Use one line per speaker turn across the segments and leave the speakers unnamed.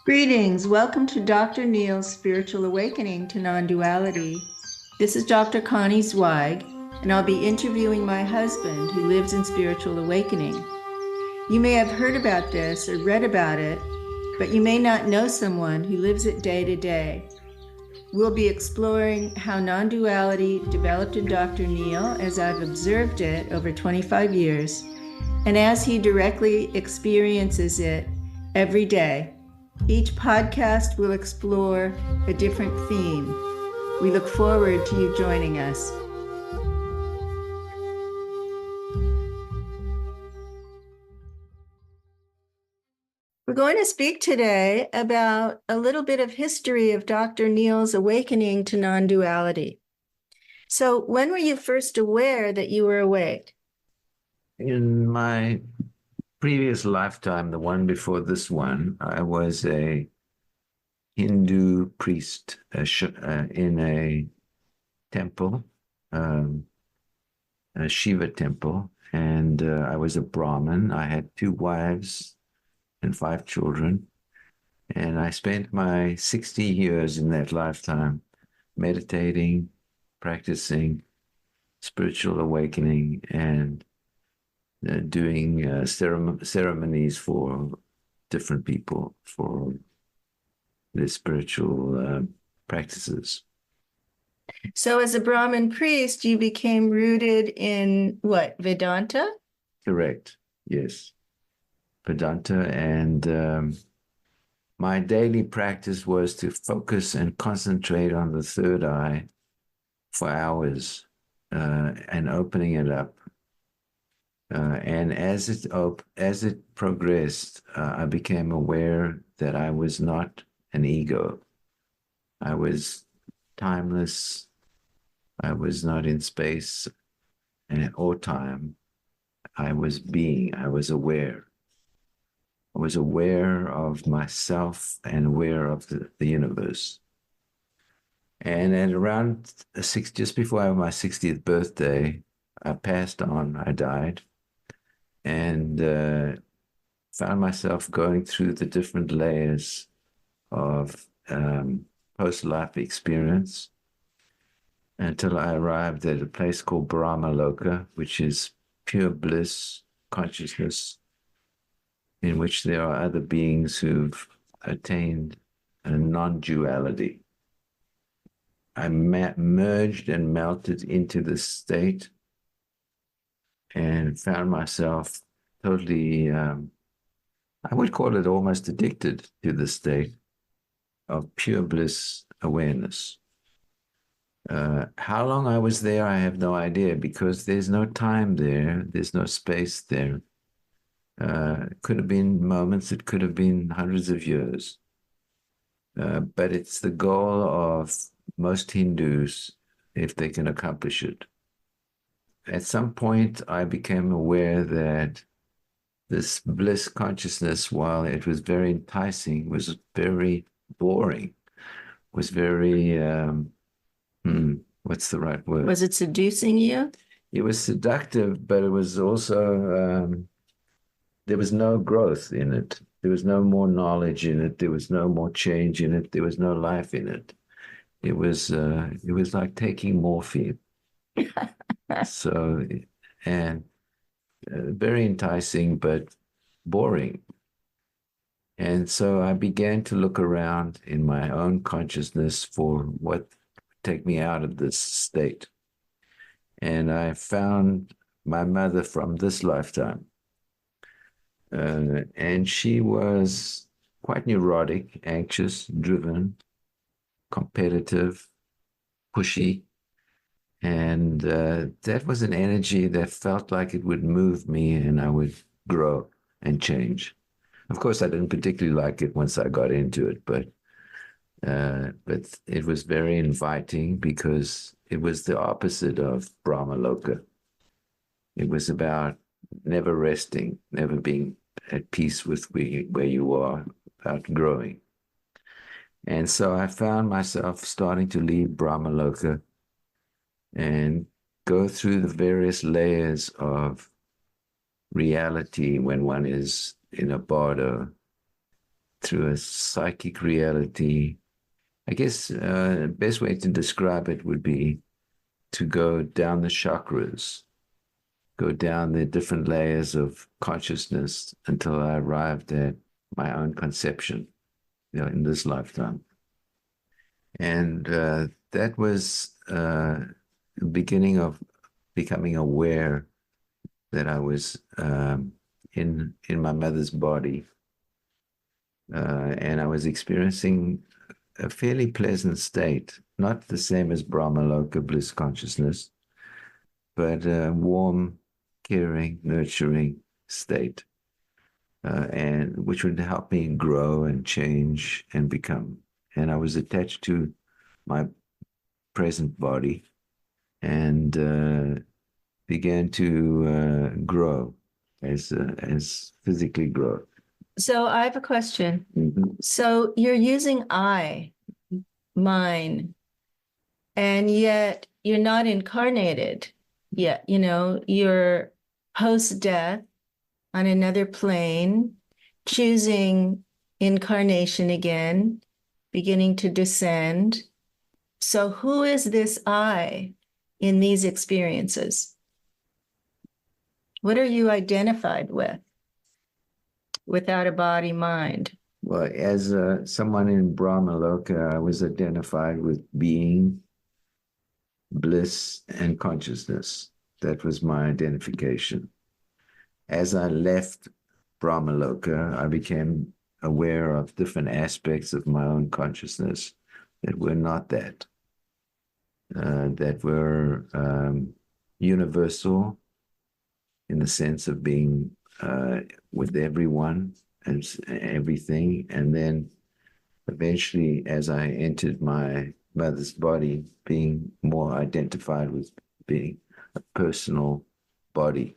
Greetings. Welcome to Dr. Neil's Spiritual Awakening to Non-Duality. This is Dr. Connie Zweig, and I'll be interviewing my husband who lives in spiritual awakening. You may have heard about this or read about it, but you may not know someone who lives it day to day. We'll be exploring how non-duality developed in Dr. Neil as I've observed it over 25 years, and as he directly experiences it every day. Each podcast will explore a different theme. We look forward to you joining us. We're going to speak today about a little bit of history of Dr. Neil's awakening to non-duality. So, when were you first aware that you were awake?
In my previous lifetime, the one before this one, I was a Hindu priest in a temple, a Shiva temple, and I was a Brahmin. I had 2 wives and 5 children, and I spent my 60 years in that lifetime meditating, practicing spiritual awakening, and doing ceremonies for different people for their spiritual practices.
So, as a Brahmin priest, you became rooted in what, Vedanta?
Correct. Yes. Vedanta. And my daily practice was to focus and concentrate on the third eye for hours and opening it up. And as it progressed, I became aware that I was not an ego. I was timeless. I was not in space or time. I was being. I was aware. I was aware of myself and aware of the universe. And at around just before my 60th birthday, I passed on. I died. And found myself going through the different layers of post-life experience until I arrived at a place called Brahmaloka, which is pure bliss consciousness, in which there are other beings who've attained a non-duality. I merged and melted into this state and found myself totally, I would call it almost addicted to the state of pure bliss awareness. How long I was there, I have no idea, because there's no time there, there's no space there. It could have been moments, it could have been hundreds of years. But it's the goal of most Hindus if they can accomplish it. At some point, I became aware that this bliss consciousness, while it was very enticing, was very boring, was very, what's the right word?
Was it seducing you?
It was seductive, but it was also, there was no growth in it. There was no more knowledge in it. There was no more change in it. There was no life in it. It was like taking morphine. So, and very enticing, but boring. And so I began to look around in my own consciousness for what would take me out of this state. And I found my mother from this lifetime. And she was quite neurotic, anxious, driven, competitive, pushy. And that was an energy that felt like it would move me and I would grow and change. Of course, I didn't particularly like it once I got into it, but it was very inviting because it was the opposite of Brahmaloka. It was about never resting, never being at peace with where you are, about growing. And so I found myself starting to leave Brahmaloka and go through the various layers of reality when one is in a bardo, through a psychic reality. I guess the best way to describe it would be to go down the chakras, go down the different layers of consciousness until I arrived at my own conception, in this lifetime. And that was the beginning of becoming aware that I was in my mother's body, and I was experiencing a fairly pleasant state, not the same as Brahmaloka bliss consciousness, but a warm, caring, nurturing state, and which would help me grow and change and become. And I was attached to my present body and began to grow as physically grow.
So I have a question.
Mm-hmm.
So you're using I, mine, and yet you're not incarnated yet. You're post-death on another plane, choosing incarnation again, beginning to descend. So who is this I in these experiences? What are you identified with without a body mind?
Well, as someone in Brahmaloka, I was identified with being, bliss, and consciousness. That was my identification. As I left Brahmaloka, I became aware of different aspects of my own consciousness that were not that, that were universal in the sense of being with everyone and everything. And then eventually, as I entered my mother's body, being more identified with being a personal body.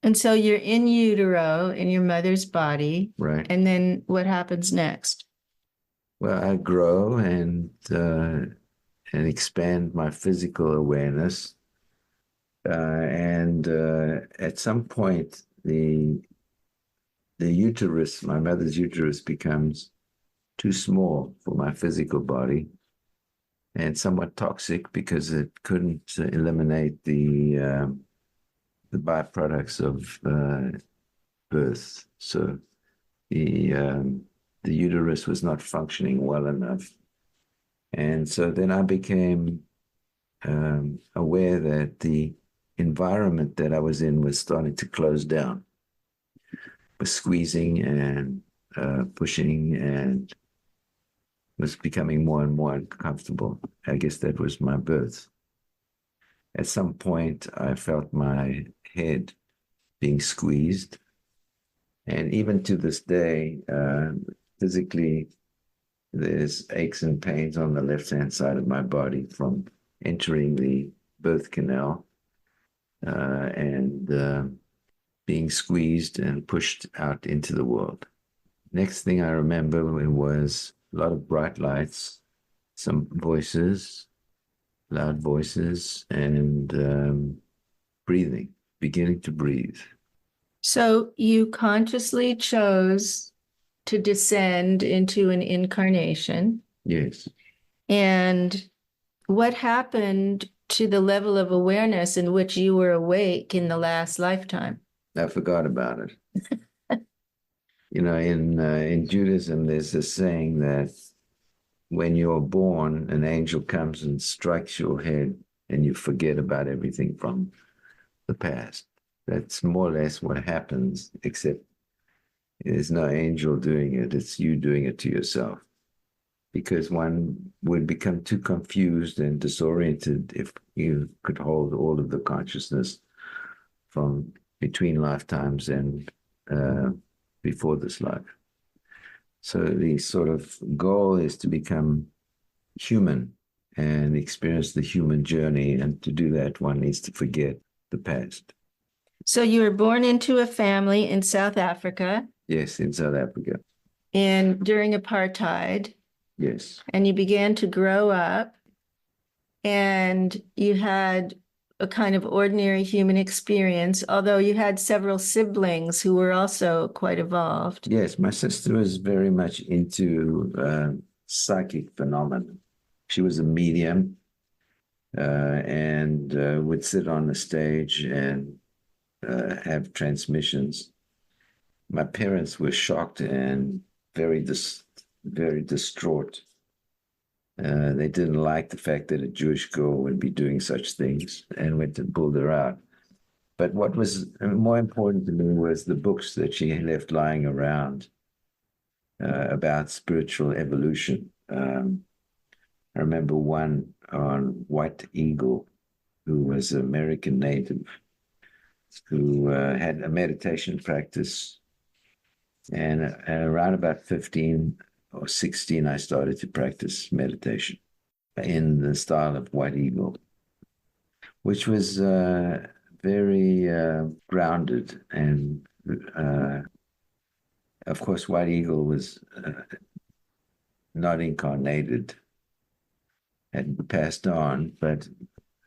And so you're in utero, in your mother's body.
Right.
And then what happens next?
Well, I grow and expand my physical awareness. And at some point, the uterus, my mother's uterus, becomes too small for my physical body and somewhat toxic because it couldn't eliminate the byproducts of birth. So the uterus was not functioning well enough. And so then I became aware that the environment that I was in was starting to close down, was squeezing and pushing, and was becoming more and more uncomfortable. I guess that was my birth. At some point, I felt my head being squeezed. And even to this day, physically, there's aches and pains on the left-hand side of my body from entering the birth canal and being squeezed and pushed out into the world. Next thing I remember was a lot of bright lights, some voices, loud voices, and breathing, beginning to breathe.
So you consciously chose to descend into an incarnation.
Yes.
And what happened to the level of awareness in which you were awake in the last lifetime?
I forgot about it. In Judaism, there's this saying that when you're born, an angel comes and strikes your head and you forget about everything from the past. That's more or less what happens, except there's no angel doing it. It's you doing it to yourself. Because one would become too confused and disoriented if you could hold all of the consciousness from between lifetimes and before this life. So the sort of goal is to become human and experience the human journey. And to do that, one needs to forget the past.
So you were born into a family in South Africa.
Yes, in South Africa.
And during apartheid.
Yes.
And you began to grow up, and you had a kind of ordinary human experience, although you had several siblings who were also quite evolved.
Yes, my sister was very much into psychic phenomena. She was a medium and would sit on the stage and have transmissions. My parents were shocked and very distraught. They didn't like the fact that a Jewish girl would be doing such things and went and pulled her out. But what was more important to me was the books that she left lying around about spiritual evolution. I remember one on White Eagle, who was an American native, who had a meditation practice. And around about 15 or 16, I started to practice meditation in the style of White Eagle, which was very grounded. And of course, White Eagle was not incarnated, had passed on, but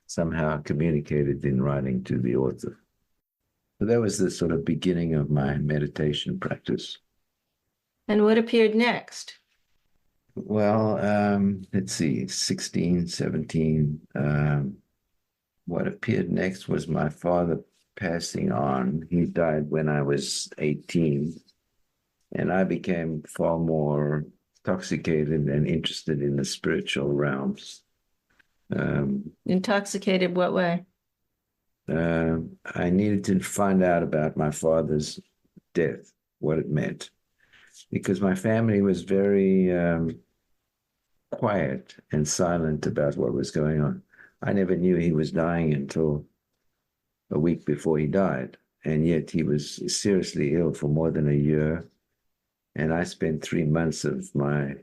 somehow communicated in writing to the author. So that was the sort of beginning of my meditation practice.
And what appeared next?
Well, let's see, 16, 17. What appeared next was my father passing on. He died when I was 18, and I became far more intoxicated and interested in the spiritual realms.
Intoxicated what way?
I needed to find out about my father's death, what it meant, because my family was very quiet and silent about what was going on. I never knew he was dying until a week before he died, and yet he was seriously ill for more than a year. And I spent 3 months of my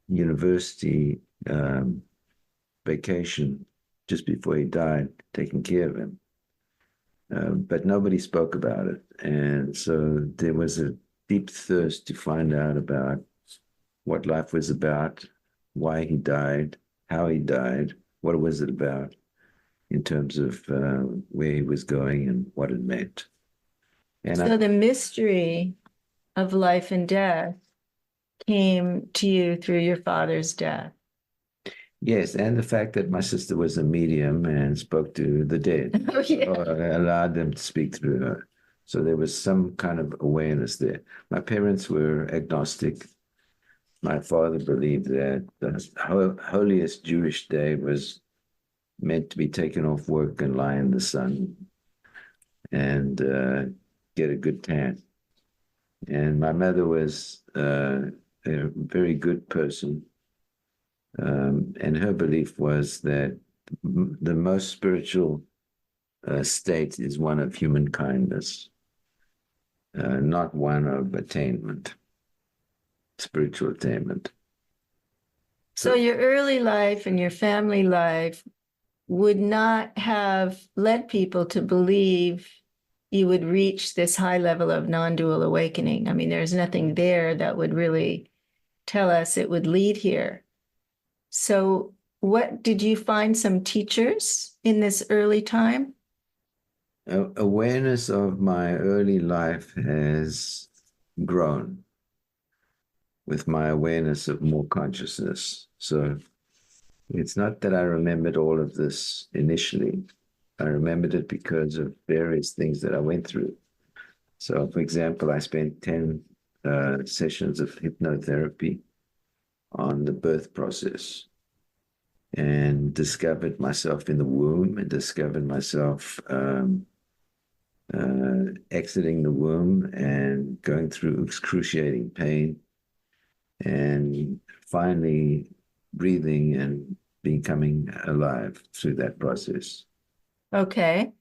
university vacation just before he died, taking care of him. But nobody spoke about it. And so there was a deep thirst to find out about what life was about, why he died, how he died, what was it about in terms of where he was going and what it meant. And
so the mystery of life and death came to you through your father's death.
Yes, and the fact that my sister was a medium and spoke to the dead,
Oh, yeah.
or allowed them to speak through her. So there was some kind of awareness there. My parents were agnostic. My father believed that the holiest Jewish day was meant to be taken off work and lie in the sun and get a good tan. And my mother was a very good person. And her belief was that the most spiritual state is one of human kindness, not one of attainment, spiritual attainment.
So your early life and your family life would not have led people to believe you would reach this high level of non-dual awakening. I mean, there's nothing there that would really tell us it would lead here. So what did you find some teachers in this early time?
Awareness of my early life has grown with my awareness of more consciousness. So it's not that I remembered all of this initially. I remembered it because of various things that I went through. So, for example, I spent 10 sessions of hypnotherapy on the birth process and discovered myself in the womb and discovered myself exiting the womb and going through excruciating pain and finally breathing and becoming alive through that process.
Okay.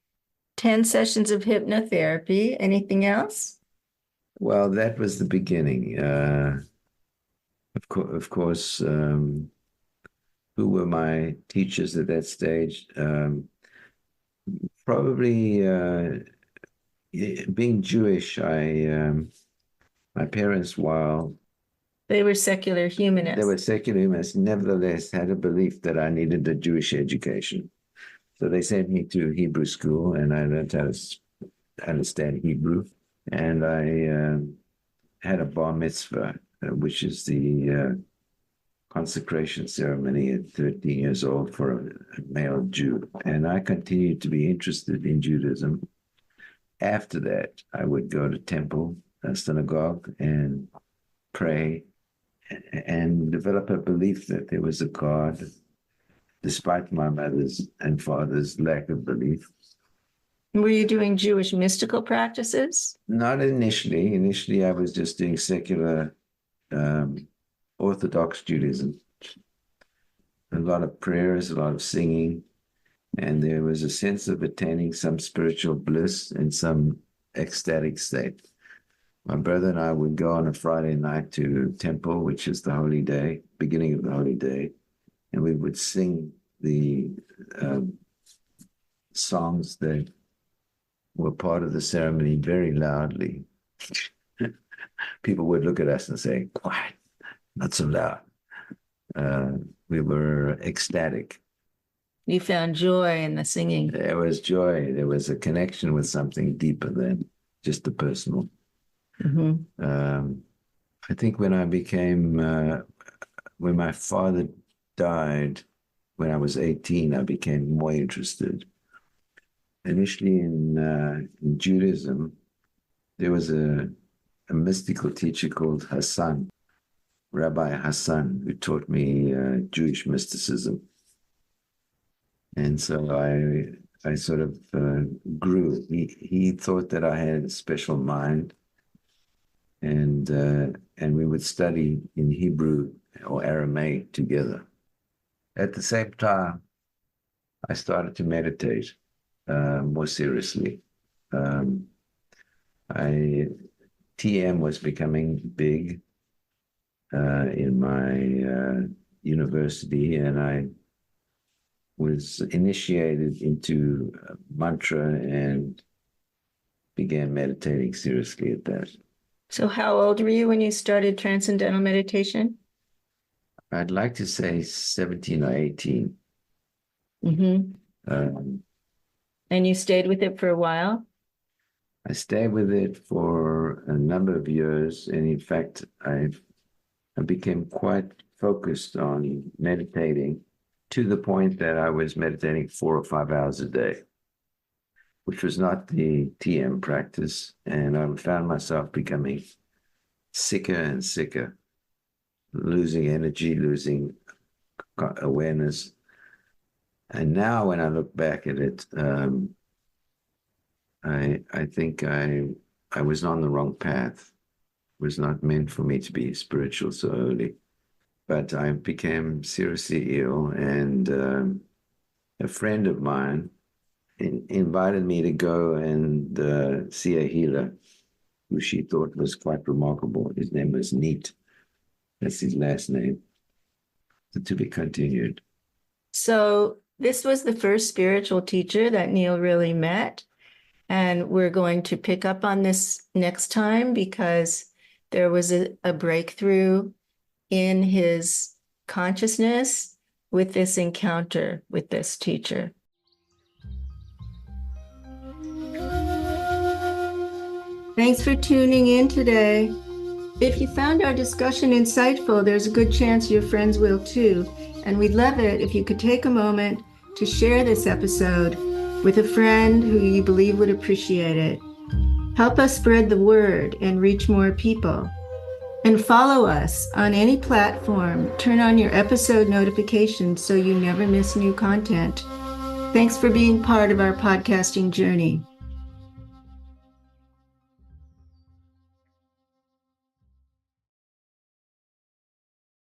10 sessions of hypnotherapy. Anything else?
Well, that was the beginning. Of course, who were my teachers at that stage? Probably being Jewish, my parents, while
they were secular humanists.
They were secular humanists, nevertheless had a belief that I needed a Jewish education. So they sent me to Hebrew school, and I learned how to understand Hebrew. And I had a bar mitzvah, which is the consecration ceremony at 13 years old for a male Jew. And I continued to be interested in Judaism. After that, I would go to temple, a synagogue, and pray and develop a belief that there was a God, despite my mother's and father's lack of belief.
Were you doing Jewish mystical practices?
Not initially. Initially, I was just doing secular Orthodox Judaism. A lot of prayers, a lot of singing, and there was a sense of attaining some spiritual bliss and some ecstatic state. My brother and I would go on a Friday night to temple, which is the holy day, beginning of the holy day, and we would sing the songs that were part of the ceremony very loudly. People would look at us and say, quiet, not so loud. We were ecstatic.
You found joy in the singing.
There was joy. There was a connection with something deeper than just the personal.
Mm-hmm.
I think when I became, when my father died, when I was 18, I became more interested. Initially in Judaism, there was a mystical teacher called Hassan, Rabbi Hassan, who taught me Jewish mysticism. And so I sort of grew. He thought that I had a special mind, and we would study in Hebrew or Aramaic together. At the same time, I started to meditate more seriously. TM was becoming big in my university, and I was initiated into mantra and began meditating seriously at that.
So how old were you when you started Transcendental Meditation?
I'd like to say 17 or 18.
Mm-hmm. And you stayed with it for a while?
I stayed with it for a number of years. And in fact, I became quite focused on meditating to the point that I was meditating 4 or 5 hours a day, which was not the TM practice. And I found myself becoming sicker and sicker, losing energy, losing awareness. And now when I look back at it, I think I was on the wrong path. It was not meant for me to be spiritual so early. But I became seriously ill, and a friend of mine invited me to go and see a healer who she thought was quite remarkable. His name was Neat. That's his last name. So to be continued.
So this was the first spiritual teacher that Neil really met. And we're going to pick up on this next time because there was a breakthrough in his consciousness with this encounter with this teacher. Thanks for tuning in today. If you found our discussion insightful, there's a good chance your friends will too. And we'd love it if you could take a moment to share this episode with a friend who you believe would appreciate it. Help us spread the word and reach more people. And follow us on any platform. Turn on your episode notifications so you never miss new content. Thanks for being part of our podcasting journey.